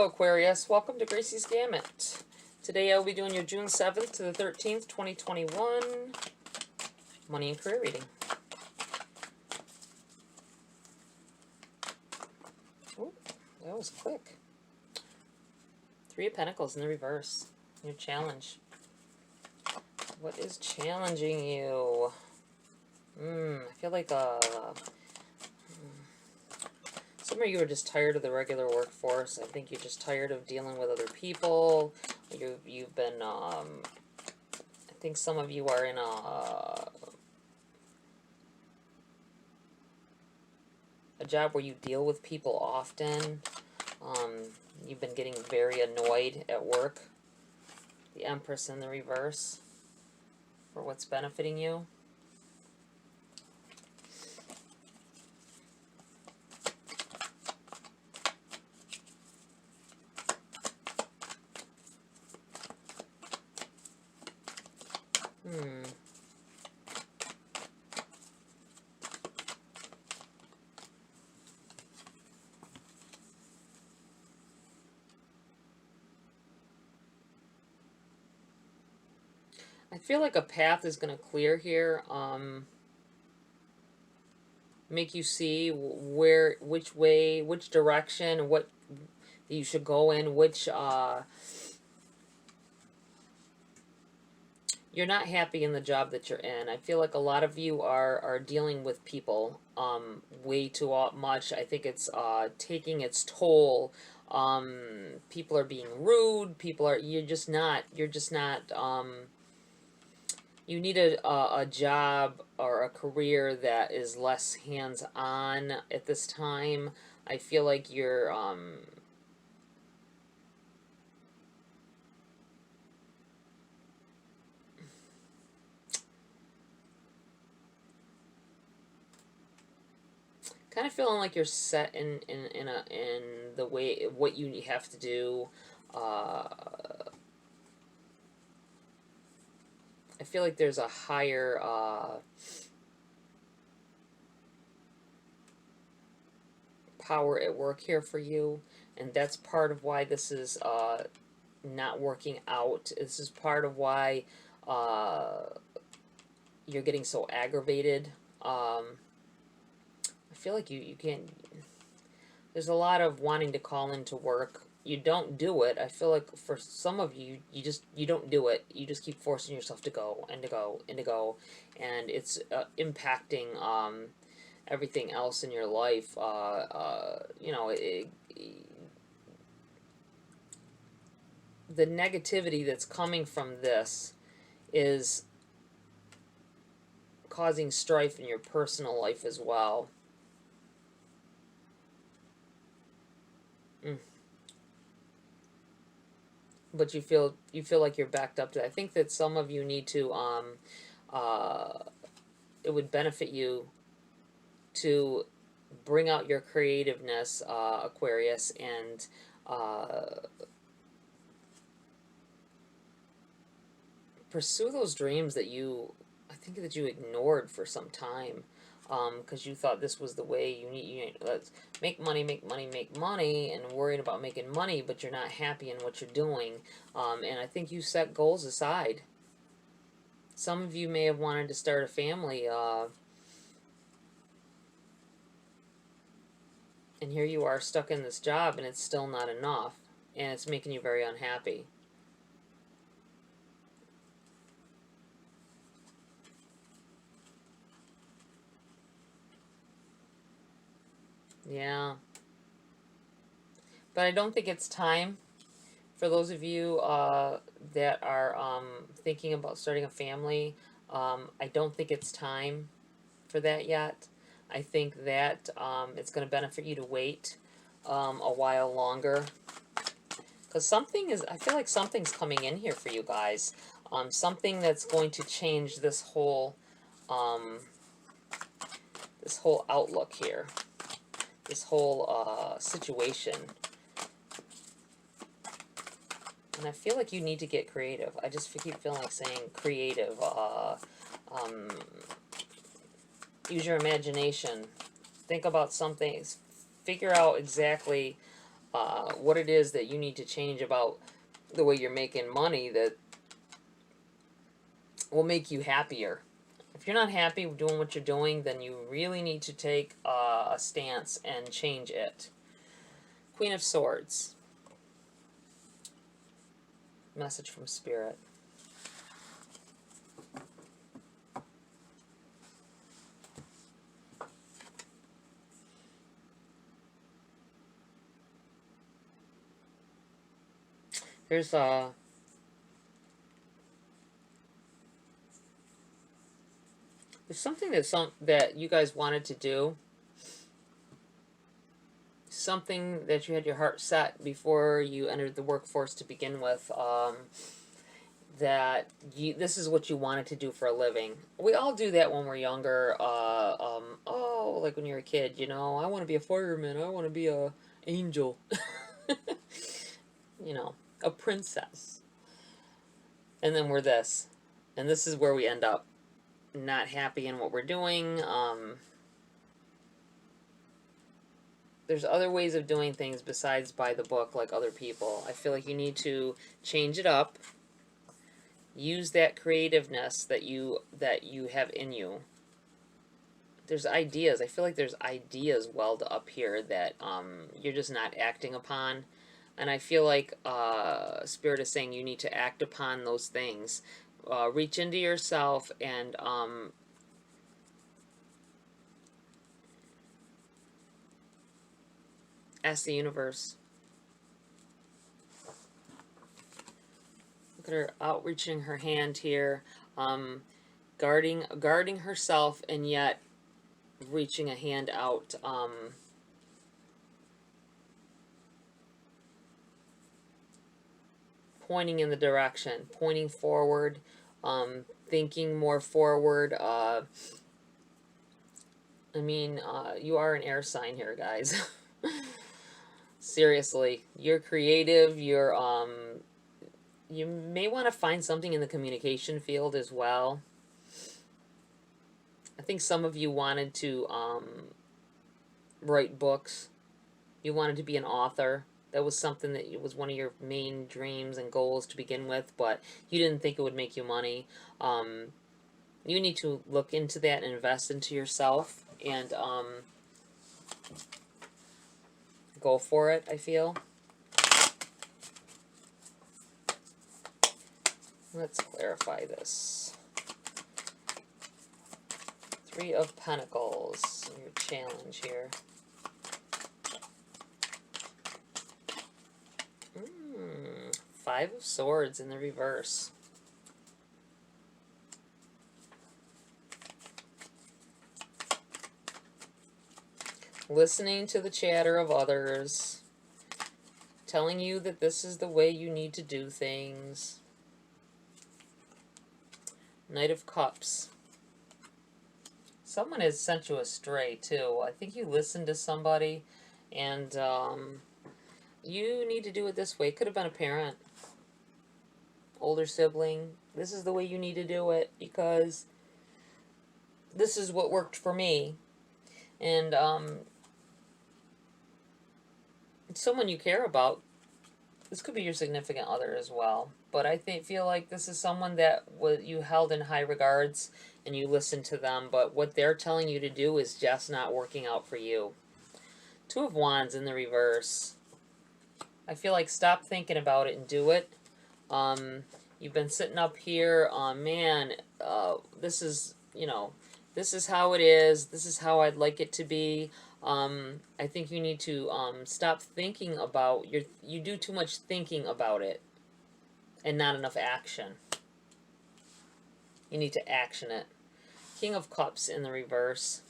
Hello Aquarius, welcome to Gracie's Gamut. Today I will be doing your June 7th to the 13th, 2021 money and career reading. Ooh, that was quick. Three of Pentacles in the reverse. Your challenge. What is challenging you? I feel like some of you are just tired of the regular workforce. I think you're just tired of dealing with other people. You've been, I think some of you are in a job where you deal with people often. You've been getting very annoyed at work. The Empress in the reverse for what's benefiting you. I feel like a path is going to clear here. Make you see which way, which direction, what you should go in, which, you're not happy in the job that you're in. I feel like a lot of you are dealing with people, way too much. I think it's, taking its toll. People are being rude. You're just not, you need a job or a career that is less hands-on at this time. I feel like you're, kind of feeling like you're set in the way, what you have to do. I feel like there's a higher, power at work here for you, and that's part of why this is not working out. This is part of why you're getting so aggravated. I feel like you can't, there's a lot of wanting to call into work. You don't do it. I feel like for some of you, you don't do it. You just keep forcing yourself to go and to go and to go, and it's impacting everything else in your life. You know, the negativity that's coming from this is causing strife in your personal life as well. But you feel like you're backed up to that. I think that some of you need to, it would benefit you to bring out your creativeness, Aquarius, and pursue those dreams that I think that you ignored for some time, because you thought this was the way you let's make money, and worried about making money, but you're not happy in what you're doing. And I think you set goals aside. Some of you may have wanted to start a family, and here you are stuck in this job, and it's still not enough, and it's making you very unhappy. Yeah. But I don't think it's time for those of you that are thinking about starting a family. I don't think it's time for that yet. I think that it's going to benefit you to wait a while longer. Because I feel like something's coming in here for you guys. Something that's going to change this whole outlook here. This whole situation. And I feel like you need to get creative. I just keep feeling like saying creative. Use your imagination. Think about something. Figure out exactly what it is that you need to change about the way you're making money that will make you happier. If you're not happy with doing what you're doing, then you really need to take a stance and change it. Queen of Swords. Message from Spirit. There's something that you guys wanted to do. Something that you had your heart set before you entered the workforce to begin with. That this is what you wanted to do for a living. We all do that when we're younger. Oh, like when you're a kid, you know, I want to be a fireman. I want to be a angel. You know, a princess. And then we're this. And this is where we end up. Not happy in what we're doing. There's other ways of doing things besides by the book like other people. I feel like you need to change it up. Use that creativeness that you have in you. There's ideas. I feel like there's ideas welled up here that you're just not acting upon. And I feel like Spirit is saying you need to act upon those things. Reach into yourself and ask the universe. Look at her outreaching her hand here, guarding herself, and yet reaching a hand out. Pointing in the direction, pointing forward, thinking more forward. I mean, you are an air sign here, guys. Seriously, you're creative. You're you may want to find something in the communication field as well. I think some of you wanted to write books. You wanted to be an author. That was something that was one of your main dreams and goals to begin with, but you didn't think it would make you money. You need to look into that and invest into yourself and go for it, I feel. Let's clarify this. Three of Pentacles, your challenge here. Five of Swords in the reverse. Listening to the chatter of others, telling you that this is the way you need to do things. Knight of Cups. Someone has sent you astray too. I think you listened to somebody and you need to do it this way. Could have been a parent, older sibling. This is the way you need to do it because this is what worked for me. And someone you care about, this could be your significant other as well. But I feel like this is someone that you held in high regards and you listened to them. But what they're telling you to do is just not working out for you. Two of Wands in the reverse. I feel like stop thinking about it and do it. You've been sitting up here, man, this is, you know, this is how it is. This is how I'd like it to be. I think you need to stop thinking about, you do too much thinking about it and not enough action. You need to action it. King of Cups in the reverse.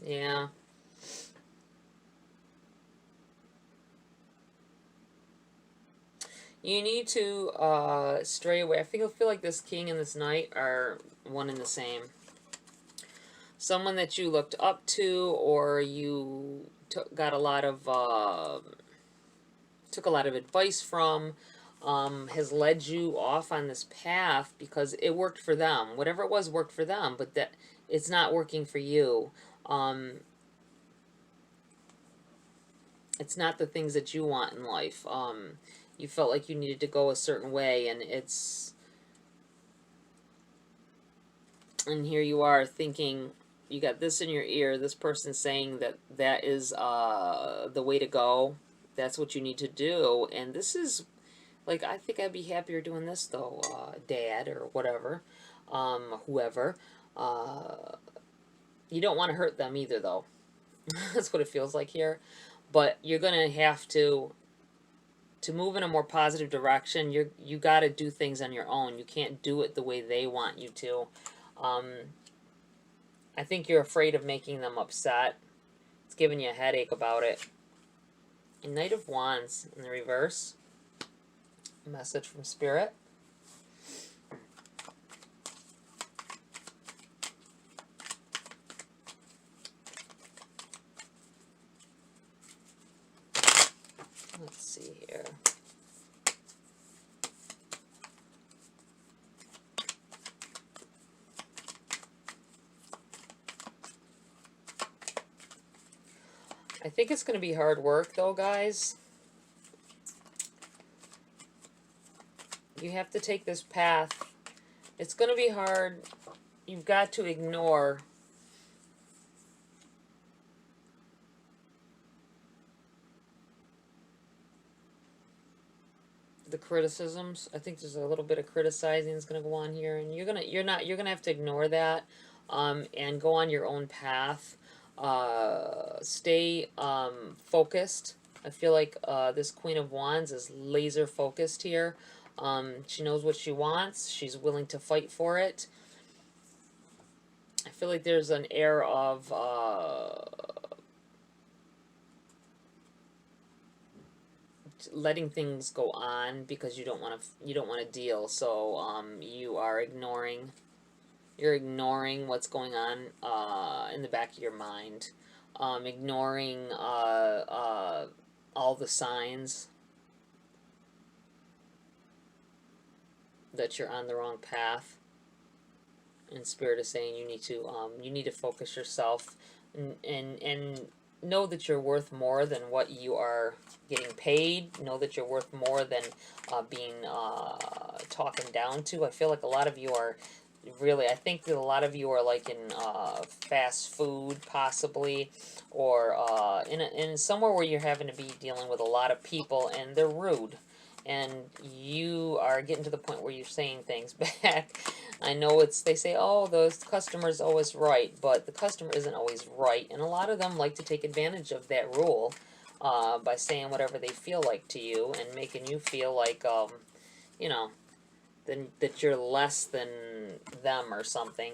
Yeah. You need to stray away. I feel like this king and this knight are one and the same. Someone that you looked up to, or you got a lot of took a lot of advice from, has led you off on this path because it worked for them. Whatever it was worked for them, but that it's not working for you. It's not the things that you want in life. You felt like you needed to go a certain way, and here you are thinking, you got this in your ear, this person saying that that is the way to go. That's what you need to do. And this is, like, I think I'd be happier doing this, though, Dad, or whatever, whoever. You don't want to hurt them either, though. That's what it feels like here. But you're going to have to move in a more positive direction. You got to do things on your own. You can't do it the way they want you to. I think you're afraid of making them upset. It's giving you a headache about it. A Knight of Wands in the reverse. A message from Spirit. Let's see here. I think it's going to be hard work, though, guys. You have to take this path. It's going to be hard. You've got to ignore the criticisms. I think there's a little bit of criticizing that's going to go on here, and you're going to have to ignore that, and go on your own path. Stay focused. I feel like this Queen of Wands is laser focused here. She knows what she wants. She's willing to fight for it. I feel like there's an air of letting things go on because you don't want to deal. So you are ignoring. You're ignoring what's going on in the back of your mind. Ignoring all the signs that you're on the wrong path. And Spirit is saying you need to focus yourself and know that you're worth more than what you are getting paid. Know that you're worth more than being talking down to. I feel like a lot of you are really, I think that a lot of you are like in fast food, possibly, or in somewhere where you're having to be dealing with a lot of people and they're rude. And you are getting to the point where you're saying things back. I know they say, oh, the customer's always right, but the customer isn't always right. And a lot of them like to take advantage of that rule by saying whatever they feel like to you and making you feel like, you know, that you're less than them or something.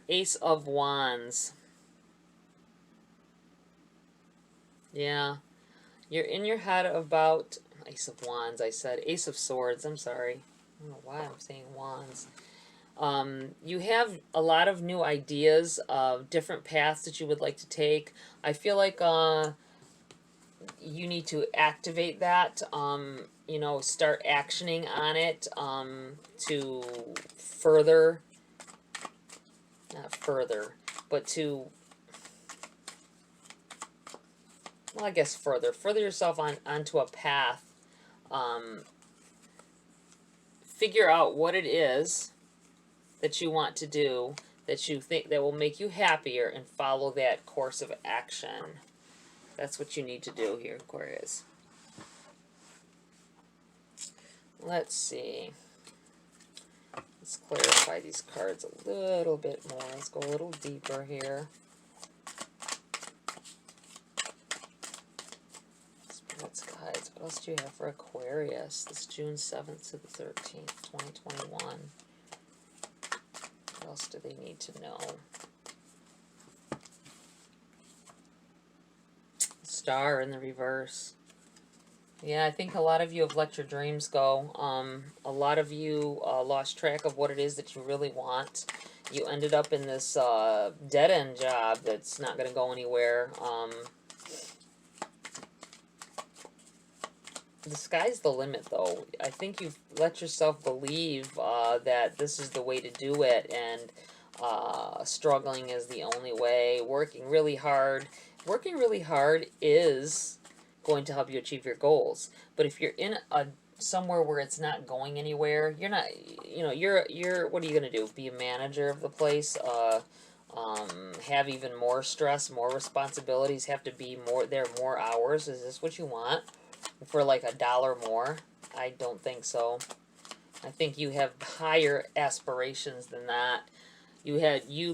Ace of Wands. Yeah. You're in your head about... Ace of Wands, I said. Ace of Swords, I'm sorry. I don't know why I'm saying Wands. You have a lot of new ideas of different paths that you would like to take. I feel like you need to activate that, you know, start actioning on it to further, not further, but to, well, I guess further yourself onto a path. Figure out what it is that you want to do, that you think that will make you happier, and follow that course of action. That's what you need to do here, Aquarius. Let's see. Let's clarify these cards a little bit more. Let's go a little deeper here. Spirits, guides. What else do you have for Aquarius? This June 7th to the 13th, 2021. What else do they need to know? Star in the reverse. Yeah, I think a lot of you have let your dreams go. A lot of you lost track of what it is that you really want. You ended up in this dead-end job that's not going to go anywhere. The sky's the limit, though. I think you've let yourself believe that this is the way to do it, and struggling is the only way. Working really hard. Working really hard is going to help you achieve your goals. But if you're in a somewhere where it's not going anywhere, you're not, you know, you're what are you going to do? Be a manager of the place? Have even more stress, more responsibilities, have to be more there, more hours? Is this what you want for like $1 more? I don't think so. I think you have higher aspirations than that. You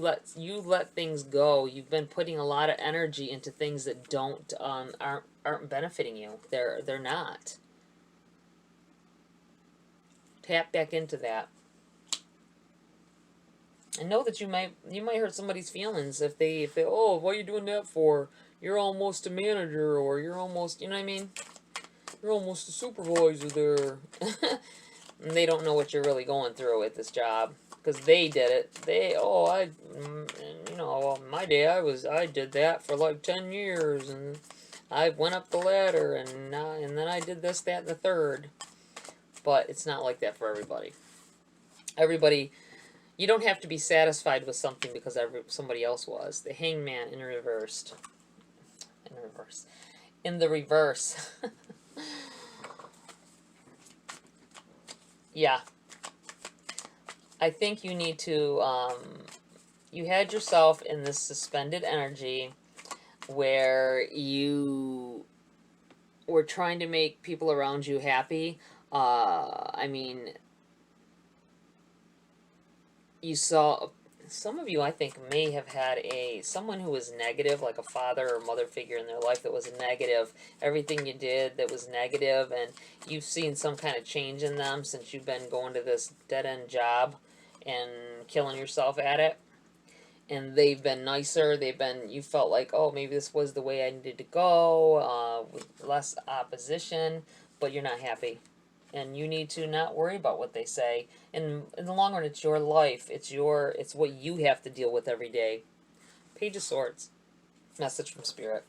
let things go. You've been putting a lot of energy into things that don't aren't benefiting you. They're not. Tap back into that. And know that you might hurt somebody's feelings if they oh, what are you doing that for? You're almost a manager, or you're almost, you know what I mean? You're almost a supervisor there. And they don't know what you're really going through at this job, because they did it. You know, my day I did that for like 10 years, and I went up the ladder, and then I did this, that, and the third. But it's not like that for everybody. Everybody, you don't have to be satisfied with something because somebody else was. The hangman in reversed. In reverse. In the reverse. Yeah. I think you need to, you had yourself in this suspended energy where you were trying to make people around you happy. I mean, you saw, some of you, I think, may have had someone who was negative, like a father or mother figure in their life that was negative. Everything you did that was negative, and you've seen some kind of change in them since you've been going to this dead-end job and killing yourself at it. And they've been nicer. You felt like, oh, maybe this was the way I needed to go, with less opposition, but you're not happy. And you need to not worry about what they say. And in the long run, it's your life. It's what you have to deal with every day. Page of Swords. Message from Spirit.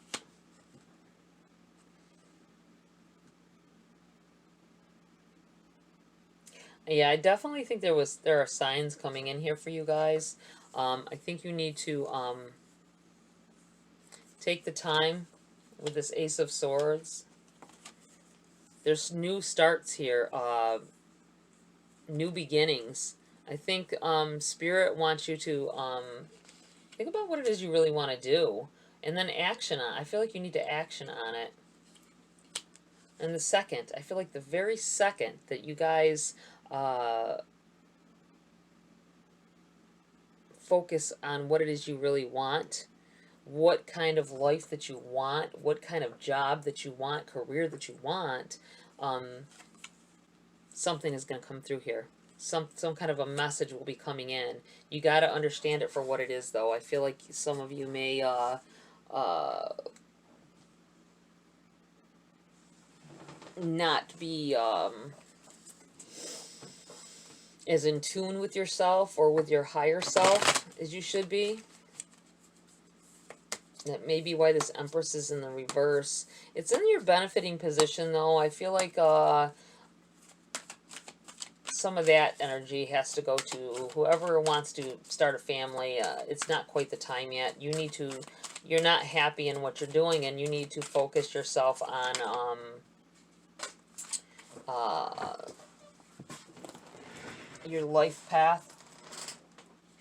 Yeah, I definitely think there are signs coming in here for you guys. I think you need to take the time with this Ace of Swords. There's new starts here, new beginnings. I think Spirit wants you to think about what it is you really want to do, and then action on it. I feel like you need to action on it. And I feel like the very second that you guys focus on what it is you really want, what kind of life that you want, what kind of job that you want, career that you want, something is going to come through here. Some kind of a message will be coming in. You got to understand it for what it is, though. I feel like some of you may not be as in tune with yourself or with your higher self as you should be. That may be why this Empress is in the reverse. It's in your benefiting position, though. I feel like some of that energy has to go to whoever wants to start a family. It's not quite the time yet. You're not happy in what you're doing, and you need to focus yourself on your life path.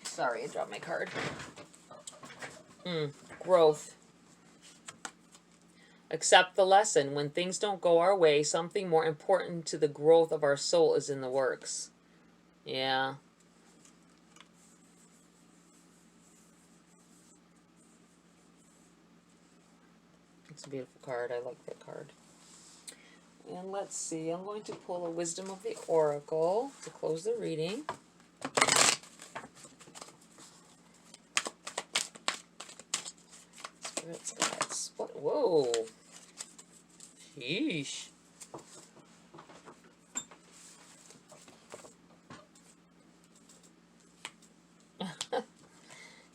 Sorry, I dropped my card. Growth. Accept the lesson. When things don't go our way, something more important to the growth of our soul is in the works. Yeah. It's a beautiful card. I like that card. And let's see. I'm going to pull a Wisdom of the Oracle to close the reading. Spirit's guides. What? Whoa. Sheesh.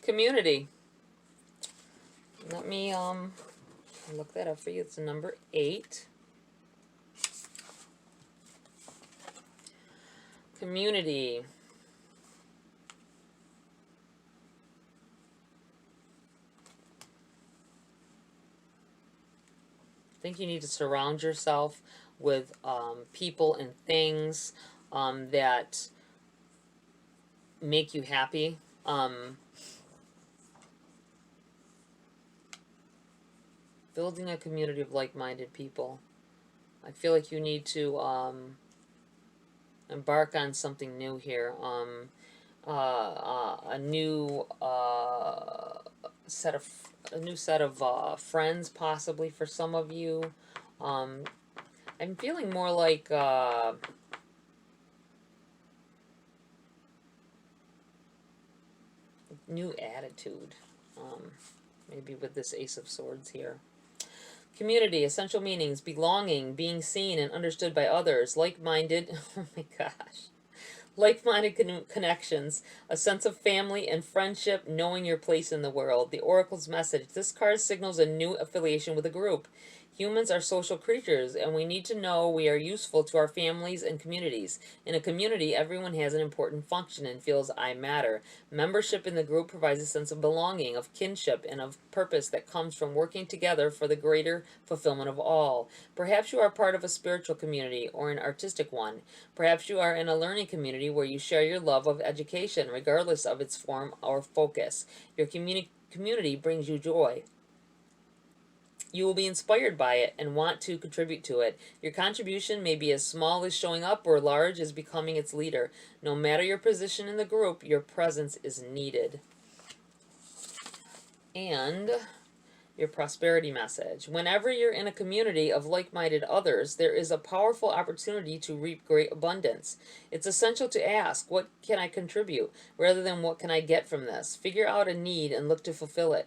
Community. Let me look that up for you. It's number 8. Community. think you need to surround yourself with people and things that make you happy. Building a community of like-minded people. I feel like you need to embark on something new here. A new set of friends, possibly for some of you. I'm feeling more like new attitude. Maybe with this Ace of Swords here. Community, essential meanings, belonging, being seen and understood by others, like-minded, oh my gosh, like-minded connections, a sense of family and friendship, knowing your place in the world. The Oracle's message. This card signals a new affiliation with a group. Humans are social creatures, and we need to know we are useful to our families and communities. In a community, everyone has an important function and feels I matter. Membership in the group provides a sense of belonging, of kinship, and of purpose that comes from working together for the greater fulfillment of all. Perhaps you are part of a spiritual community or an artistic one. Perhaps you are in a learning community where you share your love of education, regardless of its form or focus. Your community brings you joy. You will be inspired by it and want to contribute to it. Your contribution may be as small as showing up or large as becoming its leader. No matter your position in the group, your presence is needed. And your prosperity message. Whenever you're in a community of like-minded others, there is a powerful opportunity to reap great abundance. It's essential to ask, what can I contribute, rather than what can I get from this? Figure out a need and look to fill it.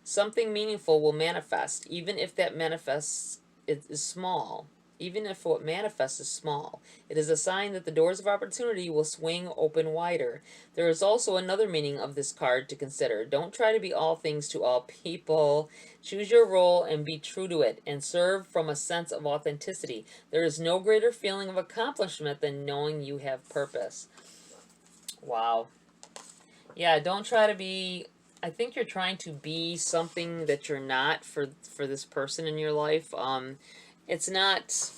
Something meaningful will manifest, even if that manifests is small. Even if what manifests is small, it is a sign that the doors of opportunity will swing open wider. There is also another meaning of this card to consider. Don't try to be all things to all people. Choose your role and be true to it, and serve from a sense of authenticity. There is no greater feeling of accomplishment than knowing you have purpose. Wow. Yeah, don't try to be... I think you're trying to be something that you're not for this person in your life. It's not...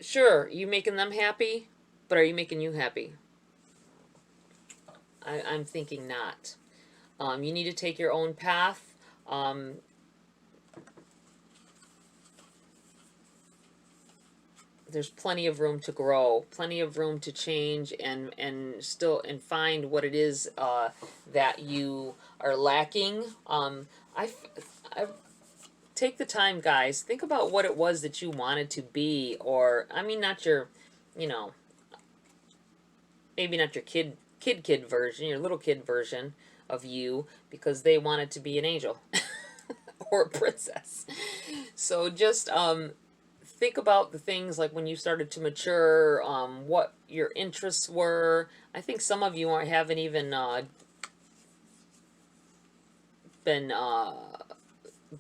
Sure, you making them happy, but are you making you happy? I'm thinking not. You need to take your own path. There's plenty of room to grow, plenty of room to change, and find what it is that you are lacking. I take the time, guys. Think about what it was that you wanted to be, or I mean, not your, you know, maybe not your kid version, your little kid version of you, because they wanted to be an angel or a princess. So just think about the things like when you started to mature, what your interests were. I think some of you haven't even been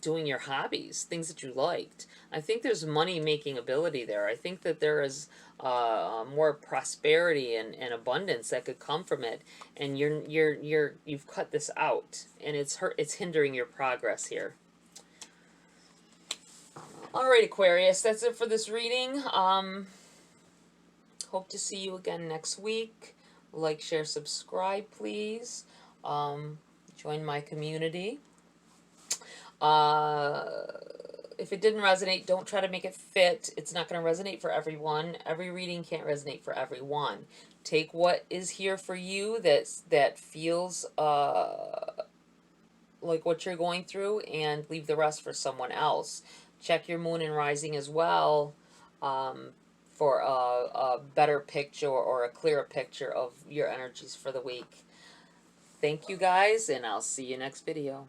doing your hobbies, things that you liked. I think there's money-making ability there. I think that there is more prosperity and abundance that could come from it, and you've cut this out, and it's hindering your progress here. Alright, Aquarius, that's it for this reading. Hope to see you again next week. Like, share, subscribe, please. Join my community. If it didn't resonate, don't try to make it fit. It's not going to resonate for everyone. Every reading can't resonate for everyone. Take what is here for you that feels like what you're going through, and leave the rest for someone else. Check your moon and rising as well for a better picture or a clearer picture of your energies for the week. Thank you guys, and I'll see you next video.